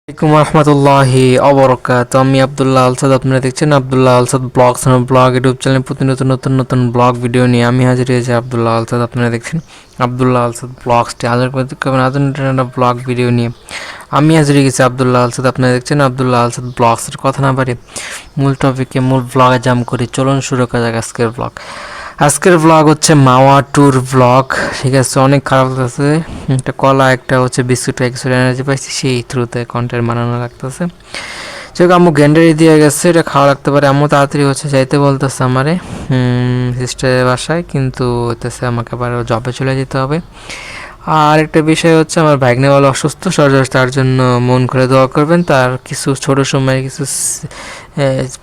আসসালামু রহমতুল্লাহি অবরকাত। আমি আব্দুল্লাহ আলসাদ, আপনারা দেখছেন Abdullah Alsad blogs blog YouTube channel. প্রতিনিয়ত নতুন নতুন ব্লগ ভিডিও নিয়ে আমি হাজির হয়েছি আব্দুল্লাহ আলসাদ। আপনারা দেখছেন আব্দুল্লাহ আলসাদ ব্লগসটি আধুনিক ব্লগ ভিডিও নিয়ে আমি হাজির হয়ে গেছি আব্দুল্লাহ আলসাদ। আপনারা দেখছেন আব্দুল্লাহ আলসাদ ব্লগসের। কথা না পারি মূল টপিকে, মূল ব্লগে জাম করি। চলুন শুরু করা যাক আজকের ব্লগ। আজকের ব্লগ হচ্ছে মাওয়া ট্যুর ব্লগ। ঠিক আছে, অনেক খারাপ লাগতেছে। একটা কলা, একটা হচ্ছে বিস্কুট, কিছু এনার্জি পাইছি, সেই থ্রুতে কন্টেন্ট বানানো লাগতেছে। যেহেতু আম্মু গ্যান্ডারি দিয়ে গেছে, এটা খাওয়া লাগতে পারে। আম্মু তাড়াতাড়ি হচ্ছে যাইতে বলতেছে আমারে সিস্টারের বাসায়, কিন্তু হইতেছে আমাকে আবার জবে চলে যেতে হবে। আর একটা বিষয় হচ্ছে, আমার ভাগ্নে বলে অসুস্থ, সরাসরি তার জন্য মন করে দোয়া করবেন। তার কিছু ছোট সময়ের কিছু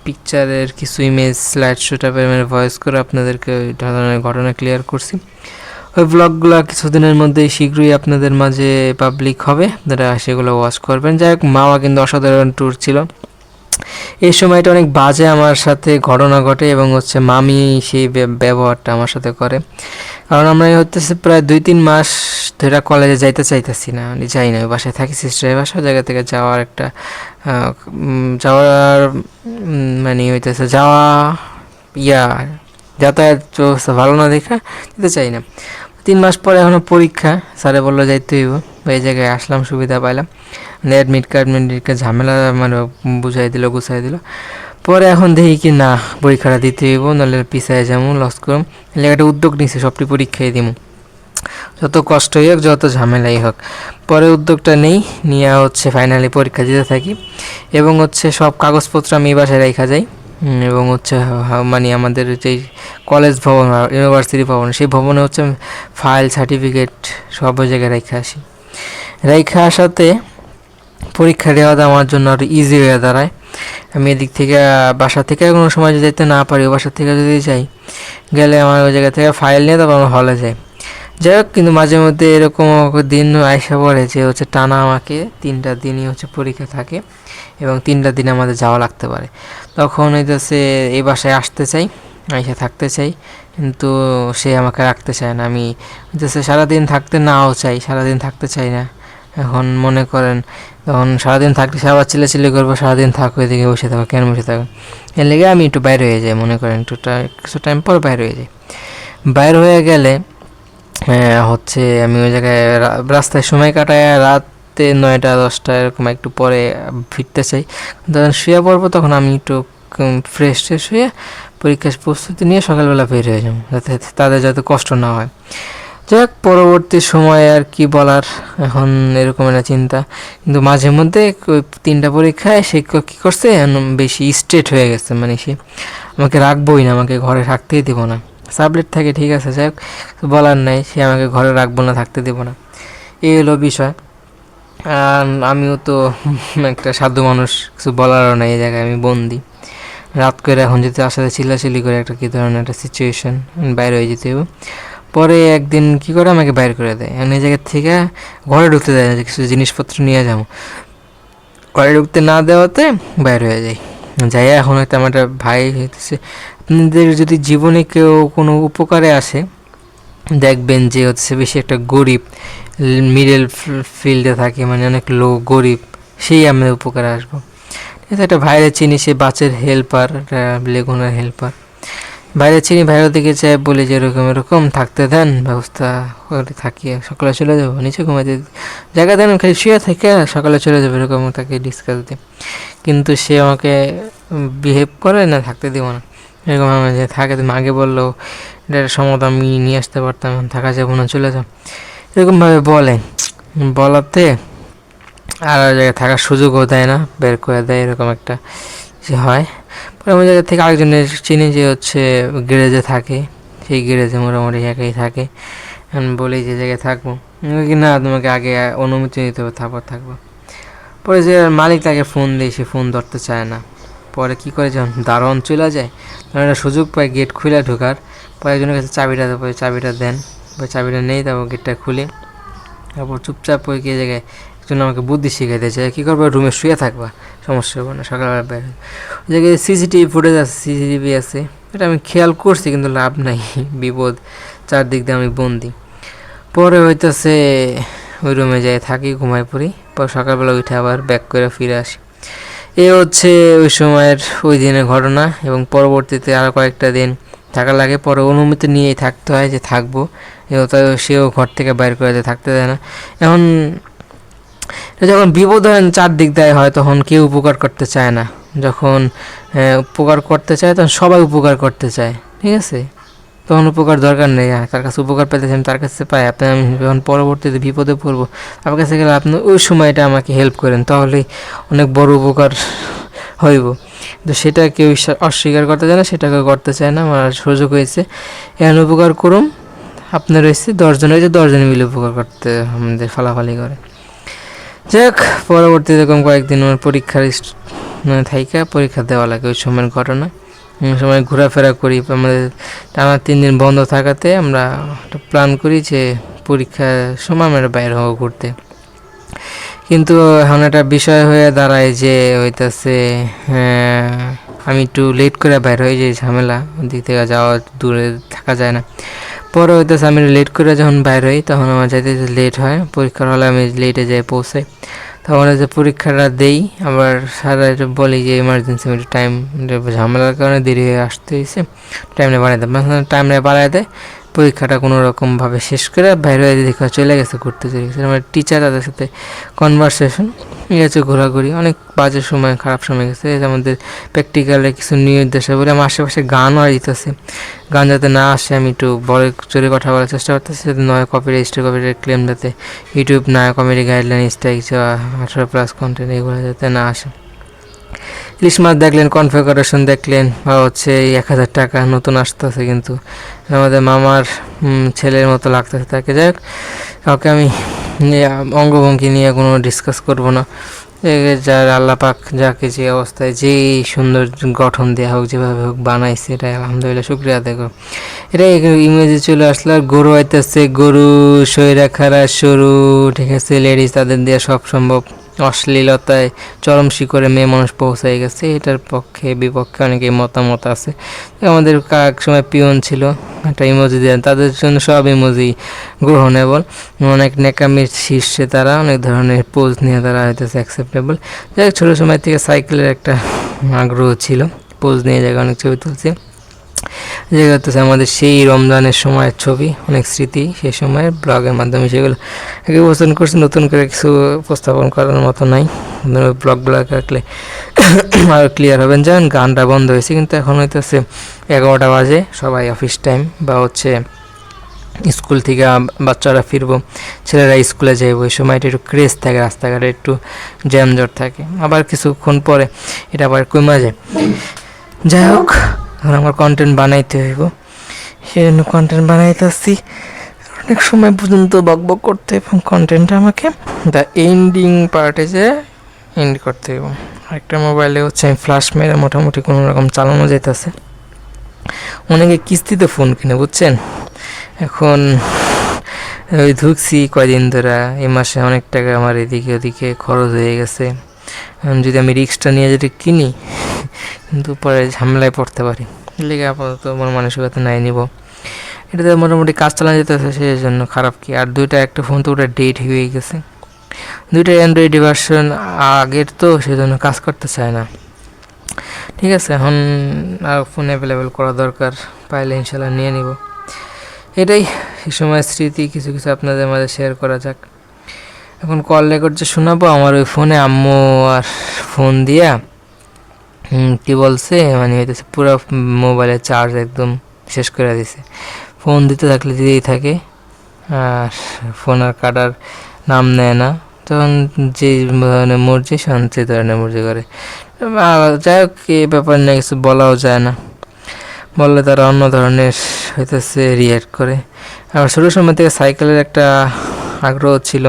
পিকচারের কিছু ইমেজ স্লাইড শো টাইপের ভয়েস করে আপনাদেরকে ওই ধরনের ঘটনা ক্লিয়ার করছি। ওই ব্লগগুলো কিছুদিনের মধ্যেই শীঘ্রই আপনাদের মাঝে পাবলিক হবে, আপনারা সেগুলো ওয়াচ করবেন। যাই হোক, মাওয়া কিন্তু অসাধারণ ট্যুর ছিল। এই সময়টা অনেক বাজে আমার সাথে ঘটনা ঘটে, এবং হচ্ছে মামি সেই ব্যবহারটা আমার সাথে করে। কারণ আমরা হতেছে প্রায় 2-3 মাস ধরে কলেজে যাইতে চাইতেছি না, আমি যাই না, ওই বাসায় থাকি। সিস্টারের বাসা, জায়গা থেকে যাওয়ার একটা যাওয়ার মানে হইতেছে যাওয়া ইয়া যাতায়াত ব্যবস্থা ভালো না দেখা যেতে চাই না। 3 মাস পরে এখনও পরীক্ষা, স্যারে বললো যাইতে হইব। এই জায়গায় আসলাম, সুবিধা পাইলাম। অ্যাডমিট কার্ড ঝামেলা মানে বুঝাই দিল, গুছাই দিল। পরে এখন দেখি কি না, পরীক্ষাটা দিতে হইব, নাহলে পিছায় যাবো, লস করুম। একটা উদ্যোগ নিছে, সবটি পরীক্ষায় দিব, যত কষ্টই হোক, যত ঝামেলাই হোক। পরে উদ্যোগটা নিয়ে হচ্ছে ফাইনালি পরীক্ষা দিতে থাকি। এবং হচ্ছে সব কাগজপত্র আমি বাসায় রেখা যাই। এবং হচ্ছে মানে আমাদের যেই কলেজ ভবন, ইউনিভার্সিটি ভবন, সেই ভবনে হচ্ছে ফাইল, সার্টিফিকেট সব ওই জায়গায় রেখে আসি। রেখে আসাতে পরীক্ষা দেওয়াটা আমার জন্য আরও ইজি হয়ে দাঁড়ায়। আমি এদিক থেকে বাসা থেকে কোনো সময় যদি যেতে না পারি, বাসা থেকে যদি যাই, গেলে আমার ওই জায়গা থেকে ফাইল নিয়ে তারপর আমার হলে যাই। যাই হোক, কিন্তু মাঝে মধ্যে এরকম দিন আইসা পড়ে যে হচ্ছে টানা আমাকে 3টা দিনই হচ্ছে পরীক্ষা থাকে, এবং 3টা দিন আমাদের যাওয়া লাগতে পারে। তখন হইতেছে এই বাসায় আসতে চাই, আইসা থাকতে চাই, কিন্তু সে আমাকে রাখতে চায় না। আমি হইতেছে সারাদিন থাকতে নাও চাই, সারাদিন থাকতে চাই না। এখন মনে করেন, তখন সারাদিন থাকলে সে আবার চিল্লাচিল্লি করবো, সারাদিন থাকো এদিকে বসে থাকো, কেন বসে থাকো। এর লেগে আমি একটু বাইরে হয়ে যাই, মনে করেন কিছু টাইম পর বাইরে হয়ে যাই। বাইরে হয়ে গেলে হচ্ছে আমি ওই জায়গায় রাস্তায় সময় কাটায়, রাতে 9টা-10টা এরকম একটু পরে ফিরতে চাই। যখন শুয়ে পড়বো, তখন আমি একটু ফ্রেশ ট্রেশ হয়ে পরীক্ষার প্রস্তুতি নিয়ে সকালবেলা বের হয়ে যাবো, তাদের যাতে কষ্ট না হয়। যাক, পরবর্তী সময়ে আর কি বলার, এখন এরকম একটা চিন্তা। কিন্তু মাঝে মধ্যে ওই 3টা পরীক্ষায় শিক্ষক কী করছে, বেশি স্ট্রেট হয়ে গেছে, মানে সে আমাকে রাখবোই না, আমাকে ঘরে থাকতেই দেবো না। সাবলেট থাকে ঠিক আছে, যাই হোক, বলার নাই, সে আমাকে ঘরে রাখবো না, থাকতে দেবো না, এই হলো বিষয়। আর আমিও তো একটা সাধু মানুষ, কিছু বলারও নাই, এই জায়গায় আমি বন্দি। রাত করে এখন যদি আসলে চিল্লাচিল্লি করে একটা কী ধরনের একটা সিচুয়েশন, বাইরে হয়ে যেতে হবে। পরে একদিন কী করে আমাকে বাইর করে দেয়, এই জায়গার থেকে ঘরে ঢুকতে দেয় না, যে কিছু জিনিসপত্র নিয়ে যাবো। ঘরে ঢুকতে না দেওয়াতে বাইর হয়ে যাই। যাই, এখন হয়তো আমার একটা ভাই হইতেছে, আপনাদের যদি জীবনে কেউ কোনো উপকারে আসে, দেখবেন যে হচ্ছে বেশি একটা গরিব, মিডল ফিল্ডে থাকে, মানে অনেক লো গরিব, সেই আমাদের উপকারে আসবো। ঠিক আছে, একটা ভাইরে চিনি, সে বাসের হেল্পার, একটা লেগুনার হেল্পার। বাইরে চিনি, বাইরে দিকে চাই, বলি যে এরকম এরকম থাকতে দেন, ব্যবস্থা করে থাকি, সকালে চলে যাবো, নিচে ঘুমাইতে জায়গা দেন, খালি শুয়ে থেকে সকালে চলে যাবে, এরকম তাকে ডিসকাস দিই। কিন্তু সে আমাকে বিহেভ করে না, থাকতে দিব না। এরকম আমি যে থাকে, তুমি আগে বললো এটার সমাধান আমি নিয়ে আসতে পারতাম, থাকা যাবো না, চলে যাও, এরকমভাবে বলে। বলাতে আর জায়গায় থাকার সুযোগও দেয় না, বের করে দেয়, এরকম একটা যে হয়। পরে আমার জায়গা থেকে আরেকজনের চিনি, যে হচ্ছে গ্যারেজে থাকে, সেই গ্যারেজে মোটামুটি একাই থাকে। আমি বলি যে জায়গায় থাকবো, কি না, তোমাকে আগে অনুমতি নিতে হবে, তারপর থাকবো। পরে যে মালিক তাকে ফোন দিই, সে ফোন ধরতে চায় না। পরে কী করে, যখন দারোয়ান চলে যায়, তখন একটা সুযোগ পায় গেট খুলে ঢোকার। পরে একজনের কাছে চাবিটা দেবো, চাবিটা দেন, চাবিটা নেই, তারপর গেটটা খুলে তারপর চুপচাপ ওই গিয়ে জায়গায় একজন আমাকে বুদ্ধি শিখাইতে চায়, কী করবো, রুমে শুয়ে থাকবা, সমস্যা হবে না, সকালবেলা বের। ওই জায়গায় সিসিটিভি ফুটেজ আছে, সিসিটিভি আছে, এটা আমি খেয়াল করছি, কিন্তু লাভ নাই, বিপদ চারদিক দিয়ে আমি বন্দি। পরে হইতেছে ওই রুমে যাই থাকি, ঘুমাই পড়ি, পর সকালবেলা উঠে আবার ব্যাক করে ফিরে আসি। এ হচ্ছে ওই সময়ের ওই দিনের ঘটনা। এবং পরবর্তীতে আরও কয়েকটা দিন থাকা লাগে, পরে অনুমতি নিয়েই থাকতে হয় যে থাকবো। সেও ঘর থেকে বাইর করে থাকতে দেয় না। এখন যখন বিপদ হয় চারদিক দেয় হয়, তখন কেউ উপকার করতে চায় না। যখন উপকার করতে চায় তখন সবাই উপকার করতে চায়, ঠিক আছে? তখন উপকার দরকার নেই, তার কাছে উপকার পেতেছেন, তার কাছে পাই। আমি যখন পরবর্তীতে বিপদে পড়বো, আপনার কাছে গেলে আপনি ওই সময়টা আমাকে হেল্প করেন, তাহলেই অনেক বড় উপকার হইব। তো সেটা কেউ অস্বীকার করতে চায় না, সেটাকে করতে চায় না। আমার সুযোগ হয়েছে, এখন উপকার করুন। আপনার হয়েছে 10 জন, হয়েছে 10 জনে মিলে উপকার করতে আমাদের ফালাফালি করে। যাই হোক, পরবর্তীতে এরকম কয়েকদিন আমার পরীক্ষার থাইকা পরীক্ষা দেওয়া লাগে। ওই সময়ের ঘটনা। সময় ঘোরাফেরা করি, আমাদের টানা 3 দিন বন্ধ থাকাতে আমরা একটা প্ল্যান করি যে পরীক্ষার সময় আমরা বাইরে হবো ঘুরতে। কিন্তু এখন একটা বিষয় হয়ে দাঁড়ায় যে হইতেছে আমি একটু লেট করে বাইর হই, যে ঝামেলা, ওদিক থেকে যাওয়া, দূরে থাকা যায় না। পরে হইতেছে আমি লেট করে যখন বাইর হই, তখন আমার যাইতে লেট হয়। পরীক্ষার হলে আমি লেটে যাই পৌঁছাই, তখন যে পরীক্ষাটা দেই। আবার সারা বলি যে ইমার্জেন্সি টাইম, ঝামেলার কারণে দেরি হয়ে আসতে হয়েছে, টাইমটা বাড়াই দেয়। টাইমটা বাড়াই দেয়, পরীক্ষাটা কোনো রকমভাবে শেষ করে বাইরে দেখা চলে গেছে, ঘুরতে চলে গেছে। আমার টিচার, তাদের সাথে কনভারসেশন, এই হচ্ছে ঘোরাঘুরি। অনেক বাজে সময়, খারাপ সময় গেছে। আমাদের প্র্যাকটিক্যালে কিছু নির্দেশাবলী, আমার আশেপাশে গানও দিতেছে। গান যাতে না আসে, আমি একটু বড় জোরে কথা বলার চেষ্টা করতেছি, যাতে নয় কপিরাইট ক্লেম, যাতে ইউটিউব না কমেডি গাইডলাইন স্ট্রাইক 18+ কন্টেন্ট এগুলো যাতে না আসে। ইলিশ মাছ দেখলেন, কনফিগারেশন দেখলেন, বা হচ্ছে এই 1000 টাকা নতুন আসতেছে, কিন্তু আমাদের মামার ছেলের মতো লাগতেছে তাকে। যাই হোক, কাউকে আমি অঙ্গভঙ্গি নিয়ে কোনো ডিসকাস করব না। যার আল্লাহ পাক যাকে যে অবস্থায় যেই সুন্দর গঠন দেওয়া হোক, যেভাবে হোক বানাইছে, এটাই আলহামদুলিল্লাহ শুক্রিয়া দেখো। এটাই ইমেজে চলে আসলো। আর গরু আইতেছে, গরু শরীরা খারাপ সরু, ঠিক আছে, লেডিস, তাদের দিয়ে সব সম্ভব অশ্লীলতায় চরম শিখরে মেয়ে মানুষ পৌঁছাই গেছে। এটার পক্ষে বিপক্ষে অনেকেই মতামত আছে। আমাদের এক সময় পিয়ন ছিল, একটা ইমোজি দেন, তাদের জন্য সব ইমোজি গ্রহণেবল। অনেক নেকামির শীর্ষে তারা, অনেক ধরনের পোজ নিয়ে তারা হইতেছে অ্যাকসেপ্টেবল। যাই হোক, ছোটো সময় থেকে সাইকেলের একটা আগ্রহ ছিল, পোজ নিয়ে জায়গা অনেক ছবি তুলছি। যেগুলো হচ্ছে আমাদের সেই রমজানের সময়ের ছবি, অনেক স্মৃতি সেই সময়ের ব্লগের মাধ্যমে সেগুলো আগে উপস্থাপন করছি। নতুন করে কিছু উপস্থাপন করার মতো নাই, ব্লগগুলো রাখলে আরও ক্লিয়ার হবেন। যেমন গানটা বন্ধ হয়েছে, কিন্তু এখন হইতেছে 11টা বাজে, সবাই অফিস টাইম, বা হচ্ছে স্কুল থেকে বাচ্চারা ফিরবো, ছেলেরা স্কুলে যাইব। ওই সময়টা একটু ক্রেজ থাকে, রাস্তাঘাটে একটু জ্যামজট থাকে। আবার কিছুক্ষণ পরে এটা আবার কমে যায়। যাই হোক, এখন আমার কন্টেন্ট বানাইতে হইব, সেই জন্য কন্টেন্ট বানাইতে আসছি অনেক সময় পর্যন্ত বকবক করতে, এবং কন্টেন্টটা আমাকে দ্য এন্ডিং পার্টে যে এন্ড করতে হইব। আরেকটা মোবাইলে হচ্ছে আমি ফ্ল্যাশ মেরে মোটামুটি কোনো রকম চালানো যাইতেছে। অনেকে কিস্তিতে ফোন কিনে, বুঝছেন। এখন ওই ঢুকছি কয়দিন ধরে, এই মাসে অনেক টাকা আমার এদিকে ওদিকে খরচ হয়ে গেছে। যদি আমি রিক্সটা নিয়ে যদি কিনি, কিন্তু পরে ঝামেলায় পড়তে পারি, এর লেগে আপাতত আমার মানসিকতা নাই নিব। এটাতে মোটামুটি কাজ চালানো যেতেছে, সেই জন্য খারাপ কি। আর একটা ফোন তো ওটা ডেট হয়ে গেছে, 2টা অ্যান্ড্রয়েড ভার্সন আগের, তো সেই জন্য কাজ করতে চায় না। ঠিক আছে, এখন আর ফোন অ্যাভেলেবেল করা দরকার, পাইলে ইনশাল্লাহ নিয়ে নিব। এটাই সেই সময় স্মৃতি, কিছু কিছু আপনাদের মাঝে শেয়ার করা যাক। এখন কল রেকর্ড যে শোনাবো, আমার ওই ফোনে আম্মু আর ফোন দিয়া কি বলছে, মানে হইতেছে পুরো মোবাইলের চার্জ একদম শেষ করে দিছে। ফোন দিতে থাকলে দিতেই থাকে, আর ফোন আর কাটার নাম নেয় না। তখন যে ধরনের মর্জি, সে ধরনের মর্জি করে। যাই হোক, এই ব্যাপার নিয়ে কিছু বলাও যায় না, বললে তারা অন্য ধরনের হইতেছে রিয়াক্ট করে। আমার ছোটো সময় থেকে সাইকেলের একটা আগ্রহ ছিল,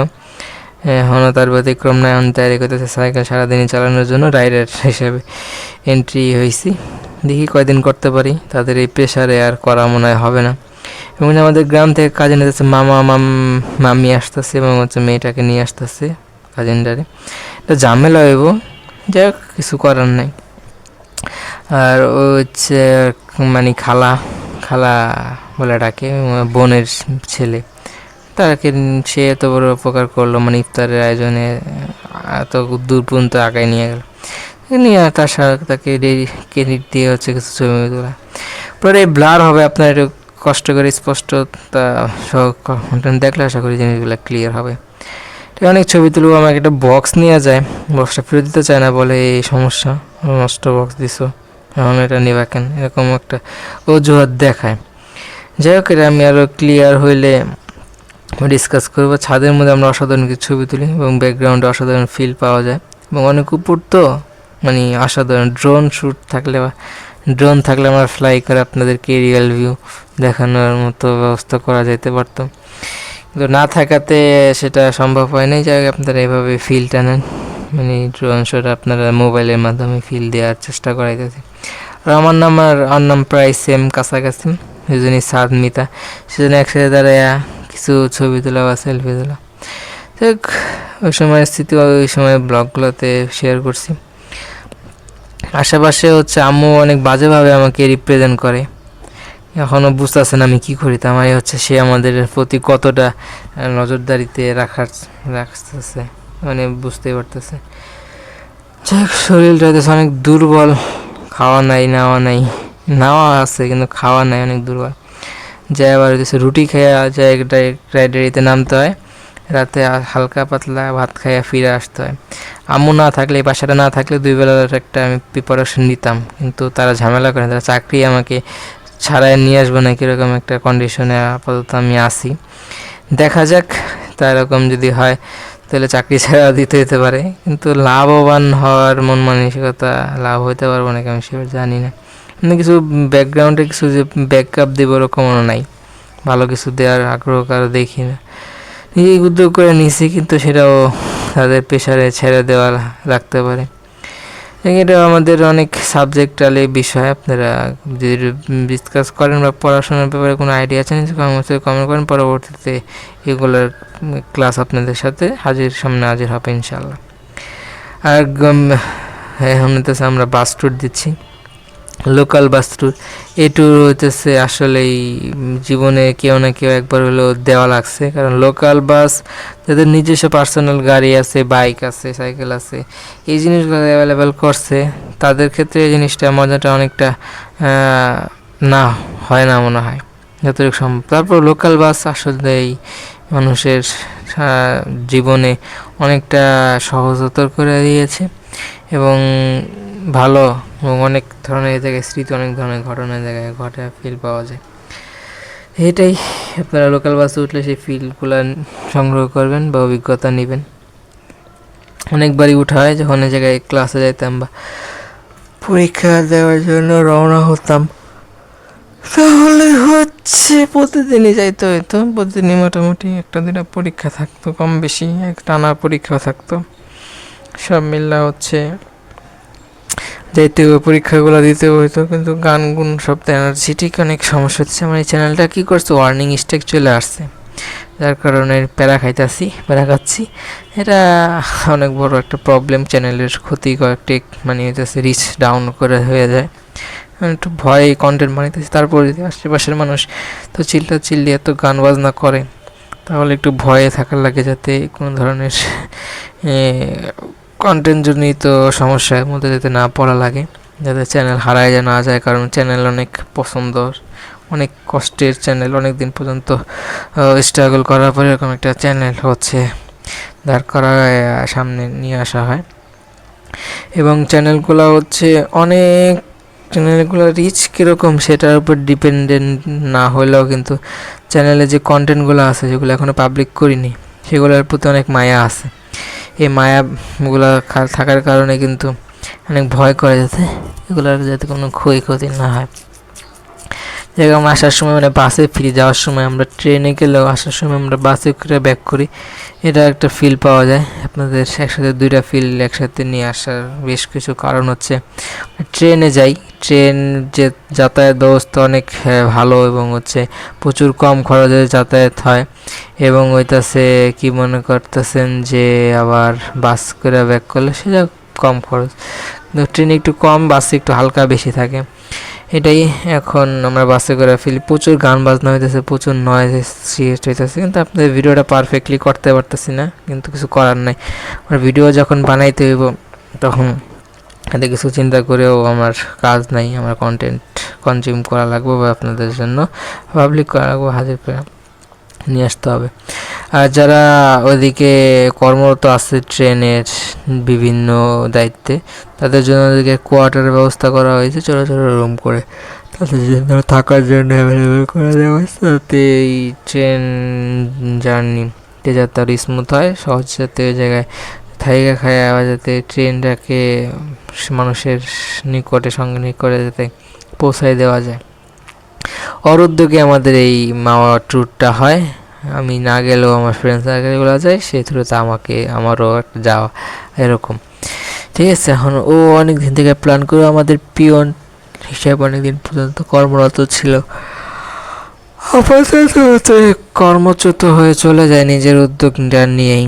এখনও তার ব্যতিক্রম নয়। এখন তৈরি করতেছে সাইকেল সারাদিনই চালানোর জন্য, রাইডার হিসেবে এন্ট্রি হয়েছি। দেখি কয়দিন করতে পারি, তাদের এই প্রেশারে আর করা মনে হয় হবে না। এবং আমাদের গ্রাম থেকে কাজে নিতেছে মামি আসতেছে, এবং হচ্ছে মেয়েটাকে নিয়ে আসতেছে কাজিনটারে। এটা ঝামেলা হইব, যাই হোক কিছু করার নাই। আর ও হচ্ছে মানে খালা বলে ডাকে, বোনের ছেলে, তাকে সে এত বড় উপকার করলো, মানে ইফতারের আয়োজনে এত দূর পর্যন্ত আগায় নিয়ে গেল, নিয়ে তার সাথে তাকে ক্রেডিট দিয়ে হচ্ছে কিছু ছবি তোলা। পরে ব্লার হবে, আপনার একটু কষ্ট করে স্পষ্টতা সহ কন্টেন্ট দেখলে আশা করি জিনিসগুলো ক্লিয়ার হবে। ঠিক অনেক ছবি তুলবো, আমাকে একটা বক্স নিয়ে যায়, বক্সটা ফেরত দিতে চায় না, বলে এই সমস্যা, নষ্ট বক্স দিছো, এখন এটা নেবা কেন, এরকম একটা অজুহাত দেখায়। যাই হোক, এটা আমি আরও ক্লিয়ার হইলে ডিসকাস করবো। ছাদের মধ্যে আমরা অসাধারণ কিছু ছবি তুলি এবং ব্যাকগ্রাউন্ডে অসাধারণ ফিল পাওয়া যায়, এবং অনেক উপর তো মানে অসাধারণ ড্রোন শ্যুট থাকলে বা ড্রোন থাকলে আমার ফ্লাই করে আপনাদেরকে রিয়েল ভিউ দেখানোর মতো ব্যবস্থা করা যেতে পারতো, কিন্তু না থাকাতে সেটা সম্ভব হয় নাই। যাই হোক, আপনারা এভাবে ফিলটা নেন, মানে ড্রোন শ্যুট আপনারা মোবাইলের মাধ্যমে ফিল দেওয়ার চেষ্টা করাইতেছি। আর আমার নাম আর ওর নাম প্রায় সেম, কাছাকাছি, দুজনই সাদমিতা, সেজন্য একসাথে দাঁড়ায় কিছু ছবি তোলা বা সেলফি তোলা। যাই ওই সময়ের স্মৃতি ওই সময় ব্লগগুলোতে শেয়ার করছি। আশেপাশে হচ্ছে আম্মু অনেক বাজেভাবে আমাকে রিপ্রেজেন্ট করে, এখনও বুঝতেছেন আমি কী করি, তার মানে হচ্ছে সে আমাদের প্রতি কতটা নজরদারিতে রাখতেছে, মানে বুঝতেই পারতেছে। যাই হোক, শরীরটা হচ্ছে অনেক দুর্বল, খাওয়া নাই নেওয়া নাই, নেওয়া আছে কিন্তু খাওয়া নাই, অনেক দুর্বল। যাই আবার হচ্ছে রুটি খাইয়া যায় রাইডারিতে নামতে হয়, রাতে হালকা পাতলা ভাত খাইয়া ফিরে আসতে হয়। আম্মু না থাকলে, এই বাসাটা না থাকলে 2 বেলার একটা আমি প্রিপারেশন নিতাম, কিন্তু তারা ঝামেলা করে, তারা চাকরি আমাকে ছাড়াই নিয়ে আসবো না কীরকম একটা কন্ডিশনে আপাতত আমি আসি। দেখা যাক, তা এরকম যদি হয় তাহলে চাকরি ছাড়া দিতে হতে পারে, কিন্তু লাভবান হওয়ার মন মানসিকতা লাভ হইতে পারবো নাকি আমি সেটা জানি না। এমনি কিছু ব্যাকগ্রাউন্ডে কিছু যে ব্যাকআপ দেবো ওরকমও নাই, ভালো কিছু দেওয়ার আগ্রহ কারো দেখি না। নিজেই উদ্যোগ করে নিছি, কিন্তু সেটাও তাদের প্রেশারে ছেড়ে দেওয়া রাখতে পারে। এটা আমাদের অনেক সাবজেক্টালি বিষয়, আপনারা যদি ডিসকাস করেন বা পড়াশোনার ব্যাপারে কোনো আইডিয়া আছেন কমেন্ট করেন, পরবর্তীতে এগুলোর ক্লাস আপনাদের সাথে সামনে হাজির হবে ইনশাল্লাহ। আর এখন হইতেছে আমরা বাস ট্যুর দিচ্ছি, লোকাল বাস ট্যুর। এই ট্যুর হইতেছে আসলেই জীবনে কেউ না কেউ একবার হলেও দেওয়া লাগছে, কারণ লোকাল বাস যাদের নিজস্ব পার্সোনাল গাড়ি আছে, বাইক আছে, সাইকেল আছে, এই জিনিসগুলো অ্যাভেলেবেল করছে, তাদের ক্ষেত্রে এই জিনিসটা মজাটা অনেকটা না হয় না মনে হয় যতটুকু সম্ভব। তারপর লোকাল বাস আসলেই মানুষের জীবনে অনেকটা সহজতর করে দিয়েছে, এবং ভালো, এবং অনেক ধরনের জায়গায় স্মৃতি, অনেক ধরনের ঘটনার জায়গায় ঘটে ফিল পাওয়া যায়। এটাই, আপনারা লোকাল বাসে উঠলে সেই ফিলগুলো সংগ্রহ করবেন বা অভিজ্ঞতা নেবেন। অনেকবারই উঠা হয় যখন এই জায়গায় ক্লাসে যাইতাম বা পরীক্ষা দেওয়ার জন্য রওনা হতাম, তাহলে হচ্ছে প্রতিদিনই যাইতে হইতো, প্রতিদিনই মোটামুটি 1-2টা পরীক্ষা থাকতো, কম বেশি টানা পরীক্ষা থাকতো, সব মিল্লা হচ্ছে যাইতে হবে, পরীক্ষাগুলো দিতে হইতো। কিন্তু গান গুণ সব এনার্জেটিক অনেক সমস্যা হচ্ছে। আমার এই চ্যানেলটা কী করছে, ওয়ার্নিং স্ট্রাইক চলে আসছে, যার কারণে প্যারা খাচ্ছি। এটা অনেক বড় একটা প্রবলেম, চ্যানেলের ক্ষতি কয়েকটি, মানে হচ্ছে রিচ ডাউন করে হয়ে যায়। একটু ভয়ে কন্টেন্ট বানাইতেছি, তারপর যদি আশেপাশের মানুষ তো চিল্লি এত গান বাজনা করে, তাহলে একটু ভয়ে থাকার লাগে যাতে কোনো ধরনের কন্টেন্টজনিত সমস্যার মধ্যে যাতে না পড়া লাগে, যাতে চ্যানেল হারায় না যায়, কারণ চ্যানেল অনেক পছন্দ, অনেক কষ্টের চ্যানেল, অনেক দিন পর্যন্ত স্ট্রাগল করার পরে এরকম একটা চ্যানেল হচ্ছে দাঁড় করা সামনে নিয়ে আসা হয়। এবং চ্যানেলগুলো হচ্ছে চ্যানেলগুলো রিচ কীরকম সেটার উপর ডিপেন্ডেন্ট না হলেও, কিন্তু চ্যানেলে যে কন্টেন্টগুলো আছে যেগুলো এখনও পাবলিক করিনি, সেগুলোর প্রতি অনেক মায়া আছে। এই মায়াগুলো থাকার কারণে কিন্তু অনেক ভয় করে এগুলোর যাতে কোনো ক্ষয়ক্ষতি না হয়। যেরকম আসার সময় মানে বাসে ফিরে যাওয়ার সময় আমরা ট্রেনে গেলেও আসার সময় আমরা বাসে করে ব্যাক করি, এটা একটা ফিল পাওয়া যায়। আপনাদের একসাথে 2টা ফিল একসাথে নিয়ে আসার বেশ কিছু কারণ হচ্ছে, ট্রেনে যাই, ট্রেন যে যাতায়াত ব্যবস্থা অনেক ভালো, এবং হচ্ছে প্রচুর কম খরচে যাতায়াত হয়, এবং ওইটাছে কি মনে করতেছেন যে আবার বাস করে ব্যাক করলে সেটা কম খরচ, কিন্তু ট্রেনে একটু কম, বাসে একটু হালকা বেশি থাকে। এটাই এখন আমরা বাসে করে ফেলি। প্রচুর গান বাজনা হইতেছে, প্রচুর নয়েজ ক্রিয়েট হইতেছে, কিন্তু আপনাদের ভিডিওটা পারফেক্টলি করতে পারতেছি না, কিন্তু কিছু করার নাই। আমার ভিডিও যখন বানাইতে হইব তখন এতে কিছু চিন্তা করেও আমার কাজ নাই। আমার কন্টেন্ট কনজিউম করা লাগবে বা আপনাদের জন্য পাবলিক করা লাগবে, হাজির করে নিয়ে আসতে হবে। আর যারা ওদিকে কর্মরত আছে ট্রেনের বিভিন্ন দায়িত্বে, তাদের জন্য ওদিকে কোয়ার্টারের ব্যবস্থা করা হয়েছে, ছোটো ছোটো রুম করে তাদের জন্য থাকার জন্য অ্যাভেলেবেল করে দেওয়া হয়েছে, যাতে এই ট্রেন জার্নিতে যাতে আরও স্মুথ হয়, সহজ, যাতে ওই জায়গায় থাইকা খায়া যাতে ট্রেনটাকে মানুষের সঙ্গে নিকটে যাতে পৌঁছায় দেওয়া যায়। ওর উদ্যোগে আমাদের এই মাওয়া ট্যুরটা হয়। আমি না গেলেও আমার ফ্রেন্ড সার্কেলগুলো যায়, সেই থ্রুতে আমারও একটা যাওয়া এরকম। ঠিক আছে, এখন ও অনেক দিন থেকে প্ল্যান করে আমাদের পিয়ন হিসেবে অনেক দিন পর্যন্ত কর্মরত ছিল, আপাতত কর্মচ্যুত হয়ে চলে যায় নিজের উদ্যোগটা নিয়েই,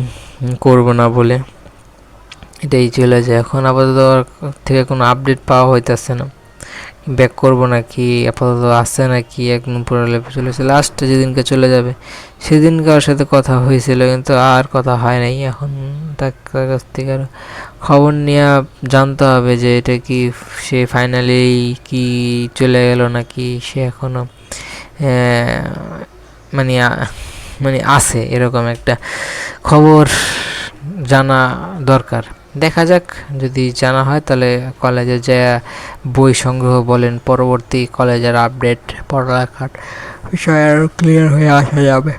করবো না বলে এটাই চলে যায়। এখন আপাতত ওর থেকে কোনো আপডেট পাওয়া হইতেছে না, ব্যাক করবো নাকি আপাতত আসছে নাকি একদম পুরো লেভে চলেছে। লাস্টে যেদিনকে চলে যাবে সেদিনকে ওর সাথে কথা হয়েছিল, কিন্তু আর কথা হয় নাই। এখন তার কাছ থেকে আর খবর নিয়ে জানতে হবে যে এটা কি সে ফাইনালি কি চলে গেল নাকি সে এখনও মানে মানে আছে, এরকম একটা খবর জানা দরকার। দেখা যাক, যদি জানা হয় তাহলে কলেজে যে বই সংগ্রহ বলেন, পরবর্তী কলেজের আপডেট পড়ালেখার বিষয় আরও ক্লিয়ার হয়ে আসা যাবে।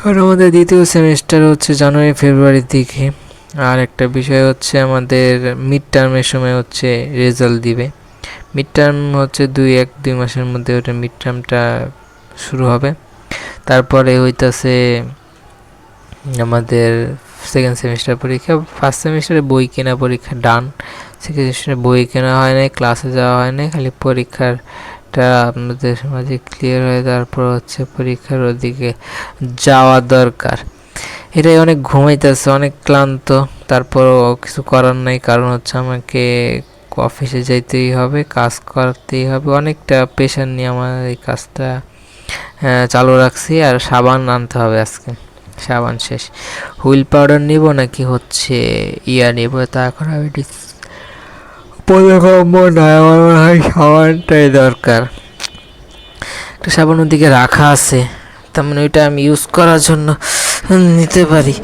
আর আমাদের দ্বিতীয় সেমিস্টার হচ্ছে জানুয়ারি ফেব্রুয়ারির দিকে। আর একটা বিষয় হচ্ছে আমাদের মিড টার্মের সময় হচ্ছে রেজাল্ট দিবে। মিড টার্ম হচ্ছে দুই মাসের মধ্যে ওটা মিড টার্মটা শুরু হবে। তারপরে হইতাছে আমাদের সেকেন্ড সেমিস্টার পরীক্ষা। ফার্স্ট সেমিস্টারে বই কেনা পরীক্ষা ডান, সেকেন্ড সেমিস্টারে বই কেনা হয় নাই, ক্লাসে যাওয়া হয় নাই, খালি পরীক্ষাটা আপনাদের মাঝে ক্লিয়ার হয়ে তারপর হচ্ছে পরীক্ষার ওদিকে যাওয়া দরকার। এটাই অনেক ঘুমাইতেছে, অনেক ক্লান্ত, তারপরও কিছু করার নাই, কারণ হচ্ছে আমাকে অফিসে যাইতেই হবে, কাজ করতেই হবে। অনেকটা প্রেশার নিয়ে আমার এই কাজটা চালু রাখছি। আর সাবান আনতে হবে আজকে, সাবান শেষ। হুইল পাউডার নিব নাকি হচ্ছে নিব, তা এখন আমি আমার মনে হয় সাবানটাই দরকার। একটা সাবান ওদিকে রাখা আছে, তার মানে ওইটা আমি ইউজ করার জন্য নিতে পারি।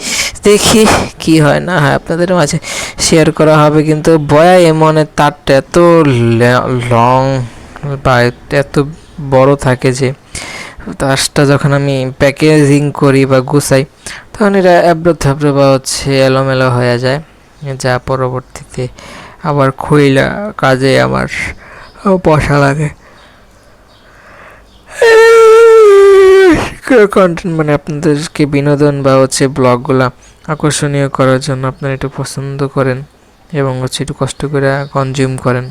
দেখি কি হয় না হয়, আপনাদের মাঝে শেয়ার করা হবে। কিন্তু বয়া এমনের তারটা এত লং বা এত বড় থাকে যে তাসটা যখন আমি প্যাকেজিং করি বা গুছাই, তখন এটা অ্যাব্রো থ্যাব্রো বা হচ্ছে এলোমেলো হয়ে যায়, যা পরবর্তীতে আবার খুইলা কাজে আমার পয়সা লাগে। কন্টেন্ট মানে আপনাদেরকে বিনোদন বা হচ্ছে ব্লগগুলা আকর্ষণীয় করার জন্য আপনারা একটু পছন্দ করেন এবং হচ্ছে একটু কষ্ট করে কনজিউম করেন।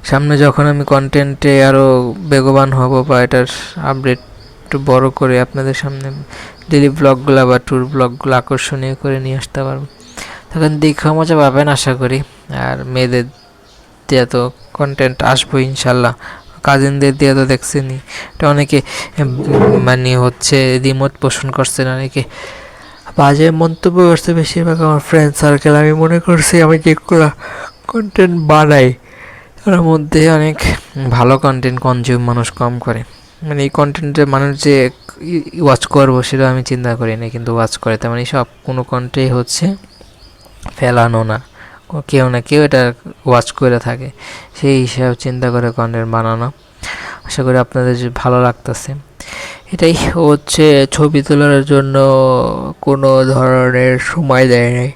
সামনে যখন আমি কন্টেন্টে আরও বেগবান হব বা এটার আপডেট একটু বড় করে আপনাদের সামনে ডেলি ব্লগগুলো বা ট্যুর ব্লগগুলো আকর্ষণীয় করে নিয়ে আসতে পারবো, তখন দেখে মজা পাবেন আশা করি। আর মেয়েদের দিয়ে তো কন্টেন্ট আসবো ইনশাল্লাহ, কাজিনদের দিয়ে তো দেখছেনি। এটা অনেকে মানে হচ্ছে দ্বিমত পোষণ করছেন, অনেকে বাজে মন্তব্য করছে, বেশিরভাগ আমার ফ্রেন্ড সার্কেল। আমি মনে করছি আমি যেগুলো কন্টেন্ট বানাই তার মধ্যে অনেক ভালো কন্টেন্ট কনজিউম মানুষ কম করে। মানে এই কন্টেন্টে মানুষ যে ওয়াচ করবো সেটা আমি চিন্তা করি না, কিন্তু ওয়াচ করে। তার মানে সব কোনো কন্টেন্ট হচ্ছে ফেলানো না, কেউ না কেউ এটা ওয়াচ করে থাকে, সেই হিসাবে চিন্তা করে কন্টেন্ট বানানো। আশা করি আপনাদের ভালো লাগতেছে। এটাই হচ্ছে ছবি তোলার জন্য কোনো ধরনের সময় দেয় নাই,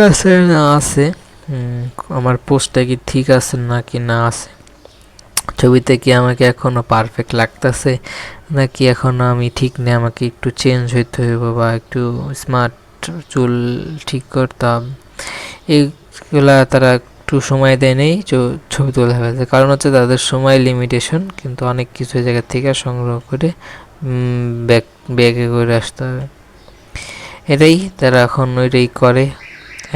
আছে না আছে, আমার পোস্টটা কি ঠিক আছে নাকি না আছে, ছবিতে কি আমাকে এখনও পারফেক্ট লাগতেছে নাকি এখনও আমি ঠিক নেই, আমাকে একটু চেঞ্জ হইতে হইব বা একটু স্মার্ট চুল ঠিক করতাম, এইগুলা তারা একটু সময় দেয় নেই ছবি তোলা হয়েছে। কারণ হচ্ছে তাদের সময় লিমিটেশন, কিন্তু অনেক কিছু জায়গা থেকে সংগ্রহ করে ব্যাগে করে আসতে হবে। এটাই তারা এখন ওইটাই করে।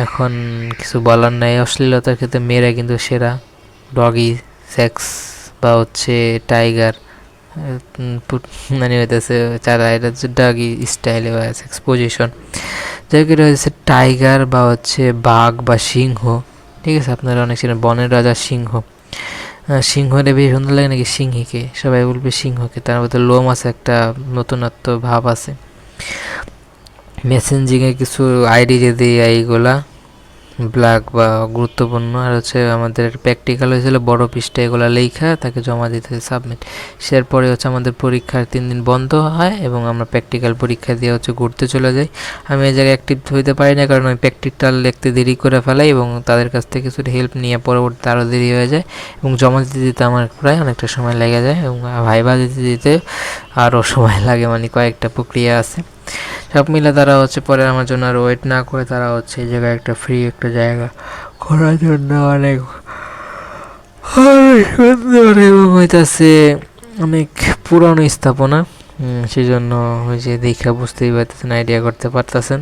এখন কিছু বলার নাই, অশ্লীলতার ক্ষেত্রে মেয়েরা কিন্তু সেরা। ডগি সেক্স বা হচ্ছে টাইগার, মানে হইতেছে যারা এটা হচ্ছে ডগি স্টাইলে বা সেক্স পজিশন, যাকে এটা হচ্ছে টাইগার বা হচ্ছে বাঘ বা সিংহ। ঠিক আছে, আপনারা অনেক ছিলেন বনের রাজা সিংহ। সিংহরে বেশ সুন্দর লাগে নাকি সিংহীকে, সবাই বলবে সিংহকে, তার মধ্যে লোম আছে, একটা নতুনত্ব ভাব আছে। মেসেঞ্জিংয়ে কিছু আইডি যদি এইগুলা ব্ল্যাক বা গুরুত্বপূর্ণ, আর হচ্ছে আমাদের প্র্যাকটিক্যাল হয়েছিল বড় পৃষ্ঠা, এগুলো লেখা তাকে জমা দিতে সাবমিট। এরপরে হচ্ছে আমাদের পরীক্ষার 3 দিন বন্ধ হয় এবং আমরা প্র্যাকটিক্যাল পরীক্ষা দিয়ে হচ্ছে ঘুরতে চলে যাই। আমি এই জায়গায় অ্যাক্টিভ হইতে পারি না, কারণ আমি প্র্যাকটিক্যাল লিখতে দেরি করে ফেলাই এবং তাদের কাছ থেকে কিছুটা হেল্প নিয়ে পরবর্তীতে আরও দেরি হয়ে যায় এবং জমা দিতে দিতে আমার প্রায় অনেকটা সময় লেগে যায় এবং ভাইবা দিতে দিতে আরও সময় লাগে, মানে কয়েকটা প্রক্রিয়া আছে। সব মিলে তারা হচ্ছে পরে আমার জন্য আর ওয়েট না করে তারা হচ্ছে এই জায়গায় একটা ফ্রি একটা জায়গা ঘোরার জন্য অনেক সুন্দর এবং হইতাছে অনেক পুরানো স্থাপনা, সেই জন্য ওই যে দেখে বুঝতেই পারতেছেন, আইডিয়া করতে পারতেছেন।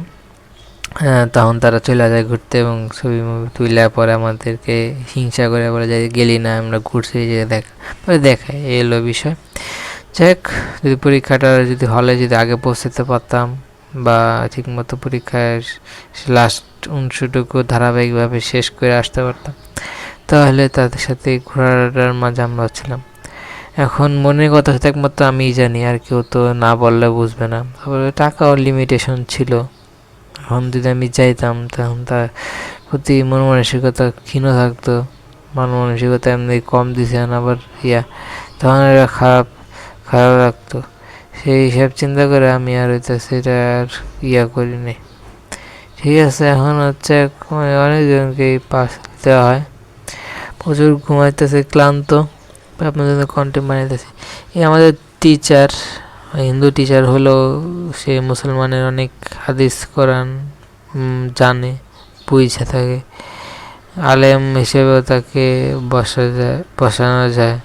তখন তারা চলে যায় ঘুরতে এবং ছবি মুভি তুলে পরে আমাদেরকে হিংসা করে বলে যায় গেলি না, আমরা ঘুরছি যে পরে দেখায়, এই হলো বিষয়। যাক, যদি পরীক্ষাটা যদি হলে যদি আগে পৌঁছাতে পারতাম বা ঠিকমতো পরীক্ষার লাস্ট অংশটুকু ধারাবাহিকভাবে শেষ করে আসতে পারতাম, তাহলে তাদের সাথে ঘোরার মাঝে আমরা ছিলাম। এখন মনের কথা একমাত্র আমিই জানি, আর কেউ তো না বললে বুঝবে না। তারপরে টাকাও লিমিটেশন ছিল, এখন যদি আমি চাইতাম তখন তার প্রতি মন মানসিকতা ক্ষীণ থাকতো, মন মানসিকতা এমনি কম দিছে আবার তখন এটা খারাপ খারাপ লাগতো। সেই হিসাব চিন্তা করে আমি আর সেটা আর করিনি। ঠিক আছে, এখন হচ্ছে অনেকজনকেই পাস দেওয়া হয়, প্রচুর ঘুমাইতেছে, ক্লান্ত, আপনাদের জন্য কন্টেন্ট বানাইতেছি। এই আমাদের টিচার হিন্দু টিচার হলেও সে মুসলমানের অনেক হাদিস কোরআন জানে, বুঝে থাকে, আলেম হিসেবেও তাকে বসানো যায়।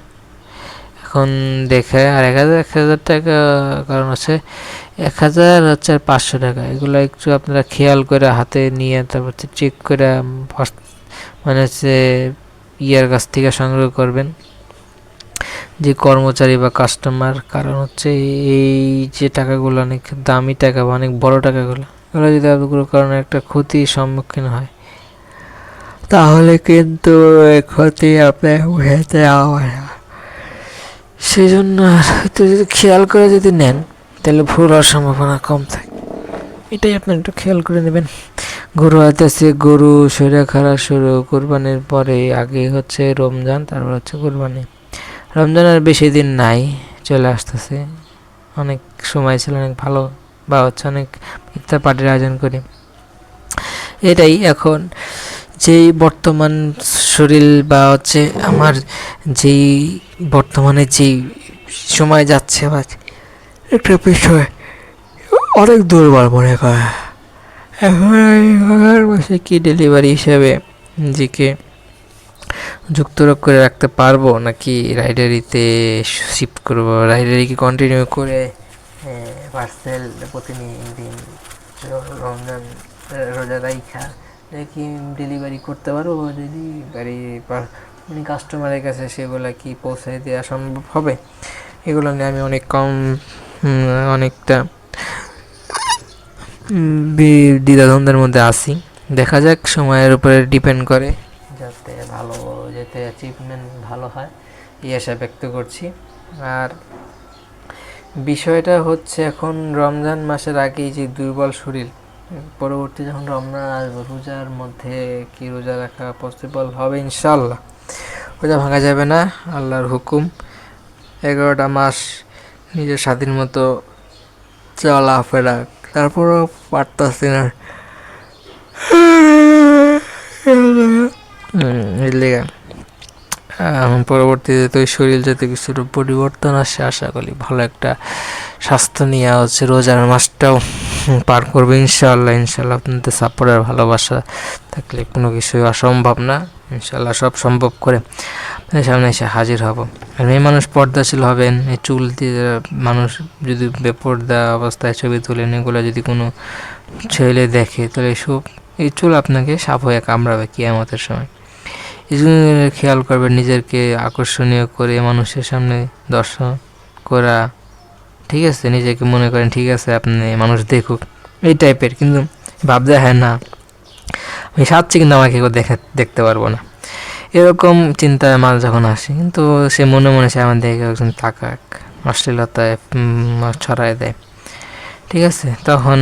এখন দেখে আর 1,000 টাকা, কারণ হচ্ছে 1,000 হচ্ছে আর 500 টাকা, এগুলো একটু আপনারা খেয়াল করে হাতে নিয়ে তারপর চেক করে মানে হচ্ছে কাছ থেকে সংগ্রহ করবেন, যে কর্মচারী বা কাস্টমার। কারণ হচ্ছে এই যে টাকাগুলো অনেক দামি টাকা বা অনেক বড় টাকাগুলো, এগুলো যদি কোনো কারণে একটা ক্ষতির সম্মুখীন হয় তাহলে কিন্তু ক্ষতি আপনার উঠাতে হবে না। সেই জন্য হয়তো যদি খেয়াল করে যদি নেন তাহলে ভুল হওয়ার সম্ভাবনা কম থাকে, এটাই আপনি একটু খেয়াল করে নেবেন। গরু আসতেছে, গরু শরীরে খারাপ শুরু কোরবানির পরে, আগে হচ্ছে রমজান, তারপর হচ্ছে কোরবানি। রমজান আর বেশি দিন নাই, চলে আসতেছে, অনেক সময় ছিল, অনেক ভালো বা হচ্ছে অনেক ইফতার পার্টির আয়োজন করি। এটাই এখন যেই বর্তমান শরীর বা হচ্ছে আমার যেই বর্তমানে যেই সময় যাচ্ছে বা একটা বিষয় অনেক দুর্বল মনে করে। এখন মাসে কি ডেলিভারি হিসেবে নিজেকে যুক্তরোগ করে রাখতে পারবো নাকি রাইডারিতে শিফট করবো, রাইডারি কি কন্টিনিউ করে পার্সেল প্রতিদিন রমজান রোজা রাইখা কি ডেলিভারি করতে পারবো, ডেলিভারি মানে কাস্টমারের কাছে সেগুলো কি পৌঁছায় দেওয়া সম্ভব হবে, এগুলো নিয়ে আমি অনেকটা দ্বিধাদ্বন্দ্বের মধ্যে আছি। দেখা যাক, সময়ের উপরে ডিপেন্ড করে, যাতে ভালো যাতে অ্যাচিভমেন্ট ভালো হয় এই আশা ব্যক্ত করছি। আর বিষয়টা হচ্ছে এখন রমজান মাসের আগেই যে দুর্বল শরীর, পরবর্তী যখন রমজান আসবে রোজার মধ্যে কি রোজা রাখা পসিবল হবে? ইনশাল্লাহ রোজা ভাঙা যাবে না, আল্লাহর হুকুম। 11টা মাস নিজের স্বাধীন মতো চলাফেরা, তারপরও পারতাছি না পরবর্তীতে তো শরীর যাতে কিছুটা পরিবর্তন আসে, আশা করি ভালো একটা স্বাস্থ্য নিয়ে হচ্ছে রোজার মাসটাও পার করবে ইনশাল্লাহ। আপনাদের সাপোর্ট আর ভালোবাসা থাকলে কোনো কিছুই অসম্ভব না, ইনশাল্লাহ সব সম্ভব করে আপনাদের সামনে এসে হাজির হব। আর মেয়ে মানুষ পর্দাশীল হবেন, এই চুল দিয়ে মানুষ যদি বেপর্দা অবস্থায় ছবি তোলেন, এগুলো যদি কোনো ছেলে দেখে তাহলে এসব এই চুল আপনাকে সাপ হয়ে কামড়াবে কিয়ামতের সময়। এই জন্য খেয়াল করবেন নিজেকে আকর্ষণীয় করে মানুষের সামনে দর্শন করা, ঠিক আছে? নিজেকে মনে করেন ঠিক আছে, আপনি মানুষ দেখুক এই টাইপের, কিন্তু ভাবতে হ্যাঁ না আমি সাচ্ছি কিন্তু আমাকে কেউ দেখতে পারবো না, এরকম চিন্তায় মাল যখন আসে, কিন্তু সে মনে মনে সে আমার দেখে একজন তাকাক, অশ্লীলতায় ছড়ায় দেয়, ঠিক আছে? তখন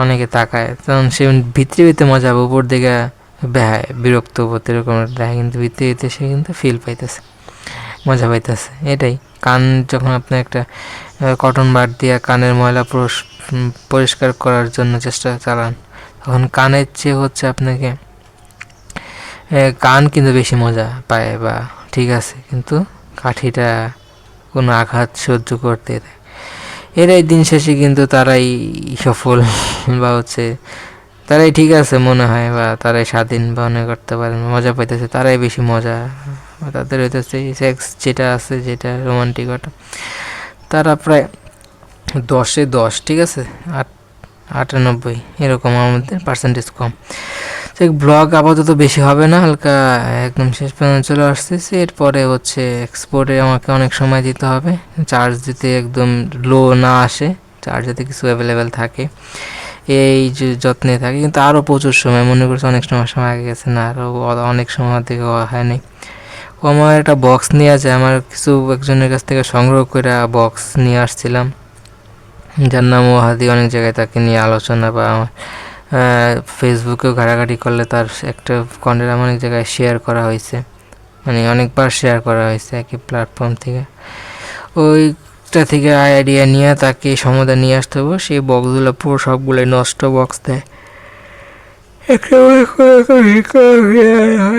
অনেকে তাকায়, তখন সে ভিতরে ভিতরে মজা পাবে, উপর দিকে বেহায় বিরক্ত বোধ এরকম দেখে, কিন্তু ভিতরে ভিতরে সে কিন্তু ফিল পাইতেছে, মজা পাইতেছে। এটাই কান যখন আপনি একটা কটন বার দিয়ে কানের ময়লা পরিষ্কার করার জন্য চেষ্টা চালান, তখন কানের চেয়ে হচ্ছে আপনাকে কান কিন্তু বেশি মজা পায়, বা ঠিক আছে, কিন্তু কাঠিটা কোনো আঘাত সহ্য করতে দেয়। এরাই দিন শেষে কিন্তু তারাই সফল, বা হচ্ছে তারাই ঠিক আছে মনে হয়, বা তারাই স্বাধীন বা মনে করতে পারেন, মজা পাইতেছে, তারাই বেশি মজা, তাদের হইতেছে সেক্স যেটা আছে, যেটা রোমান্টিকতা, তারা প্রায় 10-10, ঠিক আছে, 98 এরকম, আমাদের পার্সেন্টেজ কম। ব্লগ আপাতত বেশি হবে না, হালকা একদম শেষ পর্যন্ত চলে আসতেছে। এরপরে হচ্ছে এক্সপোর্টে আমাকে অনেক সময় দিতে হবে, চার্জ দিতে একদম লো না আসে, চার্জ যাতে কিছু অ্যাভেলেবেল থাকে, এই যে যত্নে থাকে। কিন্তু আরও প্রচুর সময়, মনে করছে অনেক সময় আগে গেছে না, আরও অনেক সময় থেকে হয়নি। আমার একটা বক্স নিয়ে যায়, আমার কিছু একজনের কাছ থেকে সংগ্রহ করে বক্স নিয়ে আসছিলাম, যার নাম ওহাদি। অনেক জায়গায় তাকে নিয়ে আলোচনা, বা ফেসবুকেও ঘাটাঘাটি করলে তার একটা কন্টেন্ট অনেক জায়গায় শেয়ার করা হয়েছে, মানে অনেকবার শেয়ার করা হয়েছে একই প্ল্যাটফর্ম থেকে। ওইটা থেকে আইডিয়া নিয়ে তাকে সমাধান নিয়ে আসতে হবে। সেই বক্সগুলো পুরো সবগুলোই নষ্ট বক্স দেয়,